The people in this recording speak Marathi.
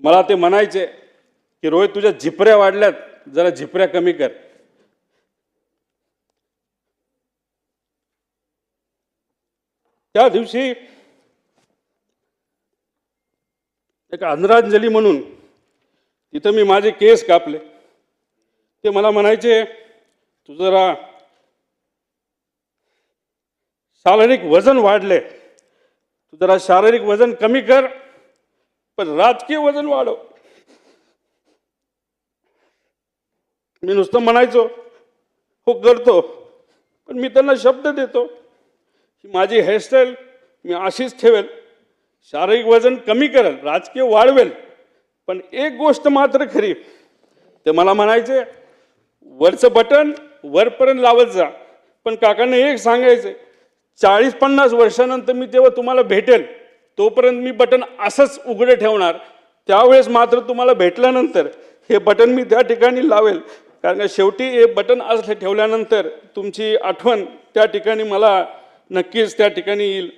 मला ते म्हणायचे की रोहित तुझ्या झिपऱ्या वाढल्यात, जरा झिपऱ्या कमी कर. त्या दिवशी एक आदरांजली म्हणून तिथं मी माझे केस कापले. ते मला म्हणायचे तू जरा शारीरिक वजन वाढले, तू जरा शारीरिक वजन कमी कर, पण राजकीय वजन वाढव. मी नुसतं म्हणायचो हो करतो, पण मी त्यांना शब्द देतो की माझी हेअरस्टाईल मी अशीच ठेवेल, शारीरिक वजन कमी करेल, राजकीय वाढवेल. पण एक गोष्ट मात्र खरी, ते मला म्हणायचे वरचं बटन वरपर्यंत लावत जा, पण काकांना एक सांगायचं 40-50 वर्षानंतर मी तेव्हा तुम्हाला भेटेल, तोपर्यंत मी बटन असंच उघडे ठेवणार. त्यावेळेस मात्र तुम्हाला भेटल्यानंतर हे बटन मी त्या ठिकाणी लावेल, कारण का शेवटी हे बटन असं ठेवल्यानंतर तुमची आठवण त्या ठिकाणी मला नक्कीच त्या ठिकाणी येईल.